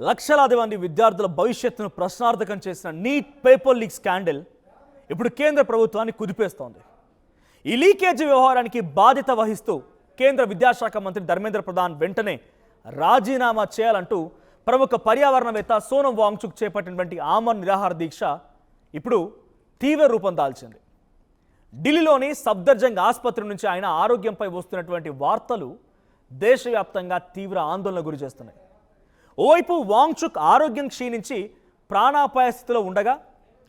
లక్షలాది మంది విద్యార్థుల భవిష్యత్తును ప్రశ్నార్థకం చేసిన నీట్ పేపర్ లీక్ స్కాండల్ ఇప్పుడు కేంద్ర ప్రభుత్వాన్ని కుదిపేస్తోంది. ఈ లీకేజీ వ్యవహారానికి బాధ్యత వహిస్తూ కేంద్ర విద్యాశాఖ మంత్రి ధర్మేంద్ర ప్రధాన్ వెంటనే రాజీనామా చేయాలంటూ ప్రముఖ పర్యావరణవేత్త సోనం వాంగ్చుక్ చేపట్టినటువంటి ఆమరణ నిరాహార దీక్ష ఇప్పుడు తీవ్ర రూపం దాల్చింది. ఢిల్లీలోని సఫ్దర్జంగ్ ఆసుపత్రి నుంచి ఆయన ఆరోగ్యంపై వస్తున్నటువంటి వార్తలు దేశవ్యాప్తంగా తీవ్ర ఆందోళన గురి చేస్తున్నాయి. ఓవైపు వాంగ్చుక్ ఆరోగ్యం క్షీణించి ప్రాణాపాయ స్థితిలో ఉండగా,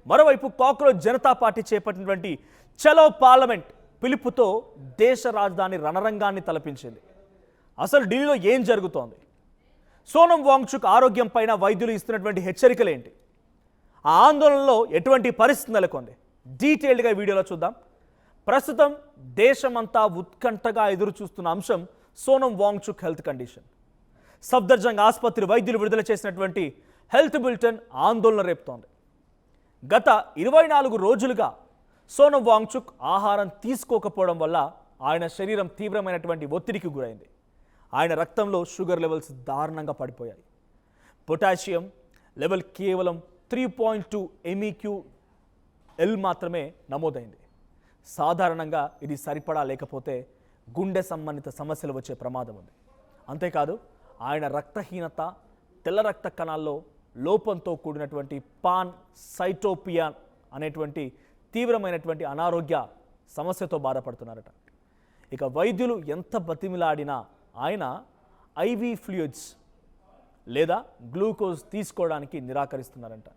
మరోవైపు కాక్రోచ్ జనతా పార్టీ చేపట్టినటువంటి చలో పార్లమెంట్ పిలుపుతో దేశ రాజధాని రణరంగాన్ని తలపించింది. అసలు ఢిల్లీలో ఏం జరుగుతోంది? సోనం వాంగ్చుక్ ఆరోగ్యం పైన వైద్యులు ఇస్తున్నటువంటి హెచ్చరికలు ఏంటి? ఆ ఆందోళనలో ఎటువంటి పరిస్థితి నెలకొంది? డీటెయిల్డ్గా వీడియోలో చూద్దాం. ప్రస్తుతం దేశమంతా ఉత్కంఠగా ఎదురు చూస్తున్న అంశం సోనం వాంగ్చుక్ హెల్త్ కండిషన్. సఫ్దర్జంగ్ ఆసుపత్రి వైద్యులు విడుదల చేసినటువంటి హెల్త్ బులెటిన్ ఆందోళన రేపుతోంది. గత 24 రోజులుగా సోనం వాంగ్చుక్ ఆహారం తీసుకోకపోవడం వల్ల ఆయన శరీరం తీవ్రమైనటువంటి ఒత్తిడికి గురైంది. ఆయన రక్తంలో షుగర్ లెవెల్స్ దారుణంగా పడిపోయాయి. పొటాషియం లెవెల్ కేవలం 3.2 MEq/L మాత్రమే నమోదైంది. సాధారణంగా ఇది సరిపడా లేకపోతే గుండె సంబంధిత సమస్యలు వచ్చే ప్రమాదం ఉంది. అంతేకాదు ఆయన రక్తహీనత, తెల్ల రక్త కణాల్లో లోపంతో కూడినటువంటి పాన్ సైటోపియా అనేటువంటి తీవ్రమైనటువంటి అనారోగ్య సమస్యతో బాధపడుతున్నారట. ఇక వైద్యులు ఎంత బతిమిలాడినా ఆయన IV ఫ్లూయిడ్స్ లేదా గ్లూకోజ్ తీసుకోవడానికి నిరాకరిస్తున్నారంట.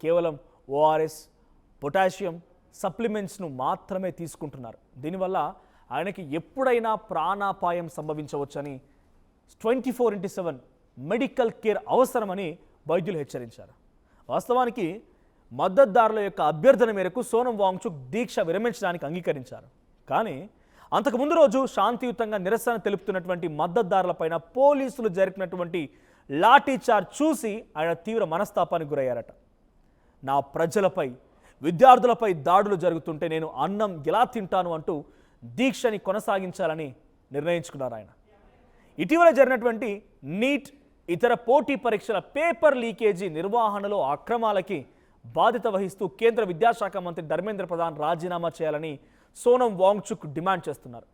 కేవలం ORS, పొటాషియం సప్లిమెంట్స్ను మాత్రమే తీసుకుంటున్నారు. దీనివల్ల ఆయనకి ఎప్పుడైనా ప్రాణాపాయం సంభవించవచ్చని 24/7 మెడికల్ కేర్ అవసరమని వైద్యులు హెచ్చరించారు. వాస్తవానికి మద్దతుదారుల యొక్క అభ్యర్థన మేరకు సోనం వాంగ్చుక్ దీక్ష విరమించడానికి అంగీకరించారు. కానీ అంతకుముందు రోజు శాంతియుతంగా నిరసన తెలుపుతున్నటువంటి మద్దతుదారులపైన పోలీసులు జరిపినటువంటి లాఠీ చార్జ్ చూసి ఆయన తీవ్ర మనస్తాపానికి గురయ్యారట. నా ప్రజలపై, విద్యార్థులపై దాడులు జరుగుతుంటే నేను అన్నం ఎలా తింటాను అంటూ దీక్షని కొనసాగించాలని నిర్ణయించుకున్నారు ఆయన. ఇటీవల జరిగినటువంటి నీట్, ఇతర పోటీ పరీక్షల పేపర్ లీకేజీ నిర్వహణలో అక్రమాలకి బాధ్యత వహిస్తూ కేంద్ర విద్యాశాఖ మంత్రి ధర్మేంద్ర ప్రధాన్ రాజీనామా చేయాలని సోనం వాంగ్చుక్ డిమాండ్ చేస్తున్నారు.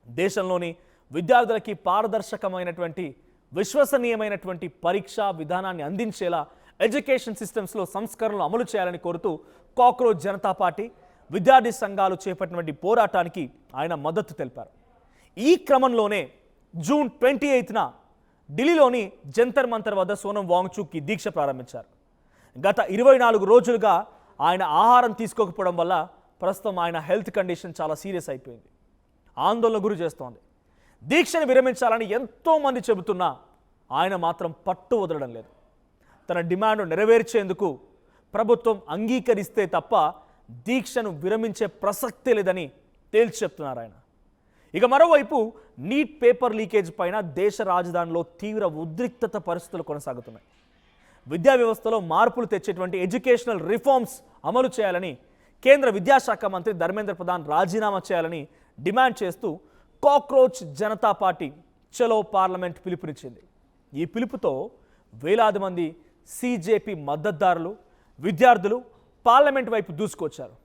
దేశంలోని విద్యార్థులకి పారదర్శకమైనటువంటి, విశ్వసనీయమైనటువంటి పరీక్షా విధానాన్ని అందించేలా ఎడ్యుకేషన్ సిస్టమ్స్లో సంస్కరణలు అమలు చేయాలని కోరుతూ కాక్రోచ్ జనతా పార్టీ, విద్యార్థి సంఘాలు చేపట్టినటువంటి పోరాటానికి ఆయన మద్దతు తెలిపారు. ఈ క్రమంలోనే జూన్ 28న ఢిల్లీలోని జంతర్ మంతర్ వద్ద సోనం వాంగ్చుక్ ఈ దీక్ష ప్రారంభించారు. గత 24 రోజులుగా ఆయన ఆహారం తీసుకోకపోవడం వల్ల ప్రస్తుతం ఆయన హెల్త్ కండిషన్ చాలా సీరియస్ అయిపోయింది. ఆందోళన గురి చేస్తోంది. దీక్షను విరమించాలని ఎంతోమంది చెబుతున్నా ఆయన మాత్రం పట్టు వదలడం లేదు. తన డిమాండ్ నెరవేర్చేందుకు ప్రభుత్వం అంగీకరిస్తే తప్ప దీక్షను విరమించే ప్రసక్తే లేదని తేల్చి చెప్తున్నారు ఆయన. ఇక మరోవైపు నీట్ పేపర్ లీకేజ్ పైన దేశ రాజధానిలో తీవ్ర ఉద్రిక్తత పరిస్థితులు కొనసాగుతున్నాయి. విద్యా వ్యవస్థలో మార్పులు తెచ్చేటువంటి ఎడ్యుకేషనల్ రిఫార్మ్స్ అమలు చేయాలని కేంద్ర విద్యాశాఖ మంత్రి ధర్మేంద్ర ప్రధాన్ రాజీనామా చేయాలని డిమాండ్ చేస్తూ కాక్రోచ్ జనతా పార్టీ చలో పార్లమెంట్ పిలుపునిచ్చింది. ఈ పిలుపుతో వేలాది మంది CJP మద్దతుదారులు, విద్యార్థులు పార్లమెంట్ వైపు దూసుకొచ్చారు.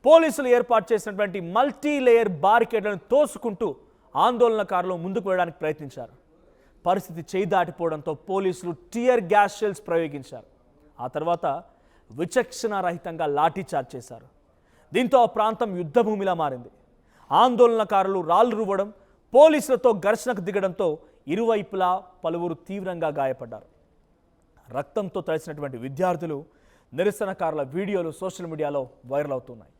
పోలీసులు ఏర్పాటు చేసినటువంటి మల్టీ లేయర్ బారికేడ్లను తోసుకుంటూ ఆందోళనకారులు ముందుకు వెళ్ళడానికి ప్రయత్నించారు. పరిస్థితి చేయి దాటిపోవడంతో పోలీసులు టియర్ గ్యాస్ షెల్స్ ప్రయోగించారు. ఆ తర్వాత విచక్షణారహితంగా లాఠీ చార్జ్ చేశారు. దీంతో ఆ ప్రాంతం యుద్ధభూమిలా మారింది. ఆందోళనకారులు రాళ్లు రువ్వడం, పోలీసులతో ఘర్షణకు దిగడంతో ఇరువైపులా పలువురు తీవ్రంగా గాయపడ్డారు. రక్తంతో తడిసినటువంటి విద్యార్థులు, నిరసనకారుల వీడియోలు సోషల్ మీడియాలో వైరల్ అవుతున్నాయి.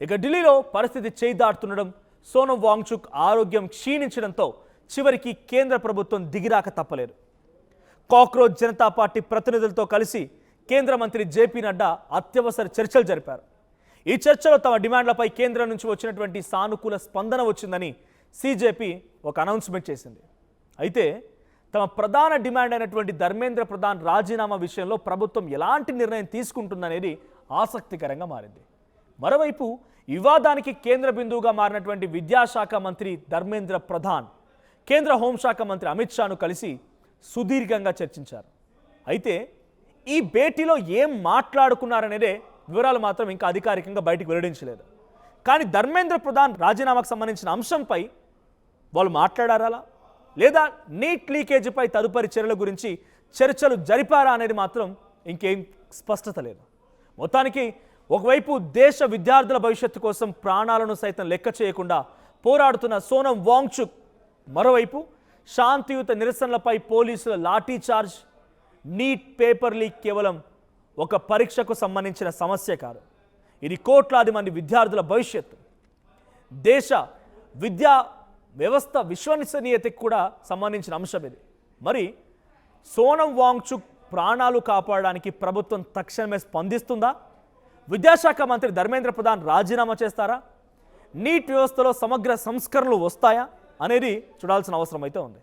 ఇక ఢిల్లీలో పరిస్థితి చేయి దాటుతుండడం, సోనం వాంగ్చుక్ ఆరోగ్యం క్షీణించడంతో చివరికి కేంద్ర ప్రభుత్వం దిగిరాక తప్పలేదు. కాక్రోచ్ జనతా పార్టీ ప్రతినిధులతో కలిసి కేంద్ర మంత్రి JP నడ్డా అత్యవసర చర్చలు జరిపారు. ఈ చర్చలో తమ డిమాండ్లపై కేంద్రం నుంచి వచ్చినటువంటి సానుకూల స్పందన వచ్చిందని CJP ఒక అనౌన్స్మెంట్ చేసింది. అయితే తమ ప్రధాన డిమాండ్ అయినటువంటి ధర్మేంద్ర ప్రధాన్ రాజీనామా విషయంలో ప్రభుత్వం ఎలాంటి నిర్ణయం తీసుకుంటుందనేది ఆసక్తికరంగా మారింది. మరోవైపు వివాదానికి కేంద్ర బిందువుగా మారినటువంటి విద్యాశాఖ మంత్రి ధర్మేంద్ర ప్రధాన్ కేంద్ర హోంశాఖ మంత్రి అమిత్ షాను కలిసి సుదీర్ఘంగా చర్చించారు. అయితే ఈ భేటీలో ఏం మాట్లాడుకున్నారనేదే వివరాలు మాత్రం ఇంకా అధికారికంగా బయటకు వెల్లడించలేదు. కానీ ధర్మేంద్ర ప్రధాన్ రాజీనామాకు సంబంధించిన అంశంపై వాళ్ళు మాట్లాడారా లేదా నీట్ లీకేజీపై తదుపరి చర్యల గురించి చర్చలు జరిపారా అనేది మాత్రం ఇంకేం స్పష్టత లేదు. మొత్తానికి ఒకవైపు దేశ విద్యార్థుల భవిష్యత్తు కోసం ప్రాణాలను సైతం లెక్క చేయకుండా పోరాడుతున్న సోనం వాంగ్చుక్, మరోవైపు శాంతియుత నిరసనలపై పోలీసుల లాఠీచార్జ్. నీట్ పేపర్ లీక్ కేవలం ఒక పరీక్షకు సంబంధించిన సమస్య కాదు, ఇది కోట్లాది మంది విద్యార్థుల భవిష్యత్తు, దేశ విద్యా వ్యవస్థ విశ్వసనీయతకు కూడా సంబంధించిన అంశం ఇది. మరి సోనం వాంగ్చుక్ ప్రాణాలు కాపాడడానికి ప్రభుత్వం తక్షణమే స్పందిస్తుందా? విద్యాశాఖ మంత్రి ధర్మేంద్ర ప్రధాన్ రాజీనామా చేస్తారా? నీట్ వ్యవస్థలో సమగ్ర సంస్కరణలు వస్తాయా అనేది చూడాల్సిన అవసరం అయితే ఉంది.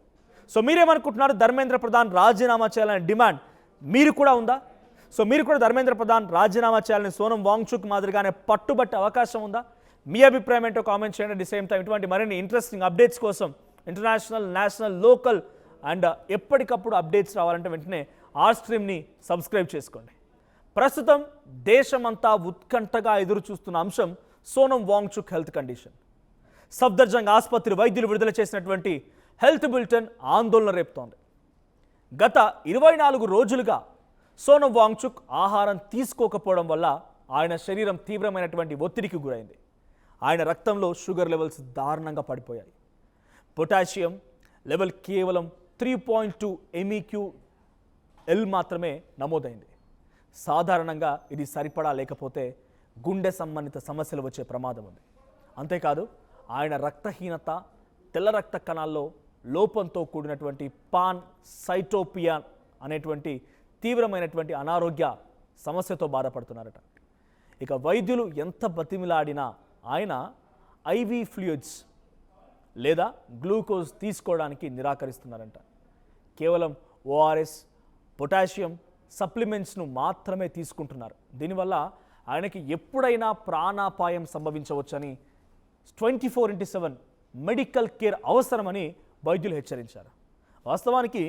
సో మీరేమనుకుంటున్నారు? ధర్మేంద్ర ప్రధాన్ రాజీనామా చేయాలనే డిమాండ్ మీరు కూడా ఉందా? సో మీరు కూడా ధర్మేంద్ర ప్రధాన్ రాజీనామా చేయాలని సోనం వాంగ్చుక్ మాదిరిగానే పట్టుబట్టే అవకాశం ఉందా? మీ అభిప్రాయం ఏంటో కామెంట్ చేయండి. అట్ ది సేమ్ టైం ఇటువంటి మరిన్ని ఇంట్రెస్టింగ్ అప్డేట్స్ కోసం ఇంటర్నేషనల్, నేషనల్, లోకల్ అండ్ ఎప్పటికప్పుడు అప్డేట్స్ రావాలంటే వెంటనే ఆర్స్ట్రీమ్ని సబ్స్క్రైబ్ చేసుకోండి. ప్రస్తుతం దేశమంతా ఉత్కంఠగా ఎదురు చూస్తున్న అంశం సోనం వాంగ్చుక్ హెల్త్ కండిషన్. సఫ్దర్జంగ్ ఆసుపత్రి వైద్యులు విడుదల చేసినటువంటి హెల్త్ బులెటిన్ ఆందోళన రేపుతోంది. గత 24 రోజులుగా సోనం వాంగ్చుక్ ఆహారం తీసుకోకపోవడం వల్ల ఆయన శరీరం తీవ్రమైనటువంటి ఒత్తిడికి గురైంది. ఆయన రక్తంలో షుగర్ లెవెల్స్ దారుణంగా పడిపోయాయి. పొటాషియం లెవెల్ కేవలం 3.2 MEq/L మాత్రమే నమోదైంది. సాధారణంగా ఇది సరిపడా లేకపోతే గుండె సంబంధిత సమస్యలు వచ్చే ప్రమాదం ఉంది. అంతేకాదు ఆయన రక్తహీనత, తెల్ల రక్త కణాల్లో లోపంతో కూడినటువంటి పాన్ సైటోపియా అనేటువంటి తీవ్రమైనటువంటి అనారోగ్య సమస్యతో బాధపడుతున్నారట. ఇక వైద్యులు ఎంత బతిమిలాడినా ఆయన ఐవీ ఫ్లూయిడ్స్ లేదా గ్లూకోజ్ తీసుకోవడానికి నిరాకరిస్తున్నారంట. కేవలం ORS, పొటాషియం సప్లిమెంట్స్ను మాత్రమే తీసుకుంటున్నారు. దీనివల్ల ఆయనకి ఎప్పుడైనా ప్రాణాపాయం సంభవించవచ్చని 24/7 మెడికల్ కేర్ అవసరమని వైద్యులు హెచ్చరించారు. వాస్తవానికి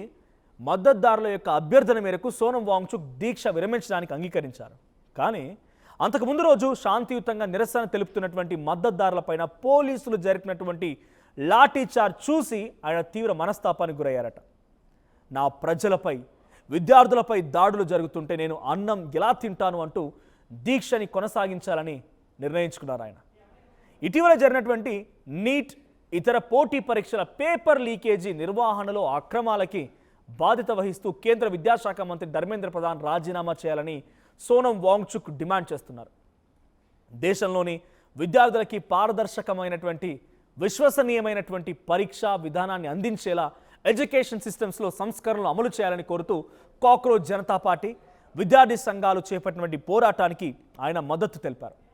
మద్దతుదారుల యొక్క అభ్యర్థన మేరకు సోనం వాంగ్చుక్ దీక్ష విరమించడానికి అంగీకరించారు. కానీ అంతకుముందు రోజు శాంతియుతంగా నిరసన తెలుపుతున్నటువంటి మద్దతుదారులపైన పోలీసులు జరిపినటువంటి లాఠీచార్జ్ చూసి ఆయన తీవ్ర మనస్తాపానికి గురయ్యారట. నా ప్రజలపై, విద్యార్థులపై దాడులు జరుగుతుంటే నేను అన్నం ఎలా తింటాను అంటూ దీక్షని కొనసాగించాలని నిర్ణయించుకున్నారు ఆయన. ఇటీవల జరిగినటువంటి నీట్, ఇతర పోటీ పరీక్షల పేపర్ లీకేజీ నిర్వహణలో అక్రమాలకి బాధ్యత వహిస్తూ కేంద్ర విద్యాశాఖ మంత్రి ధర్మేంద్ర ప్రధాన్ రాజీనామా చేయాలని సోనం వాంగ్చుక్ డిమాండ్ చేస్తున్నారు. దేశంలోని విద్యార్థులకి పారదర్శకమైనటువంటి, విశ్వసనీయమైనటువంటి పరీక్షా విధానాన్ని అందించేలా ఎడ్యుకేషన్ సిస్టమ్స్లో సంస్కరణలు అమలు చేయాలని కోరుతూ కాక్రోచ్ జనతా పార్టీ, విద్యార్థి సంఘాలు చేపట్టినటువంటి పోరాటానికి ఆయన మద్దతు తెలిపారు.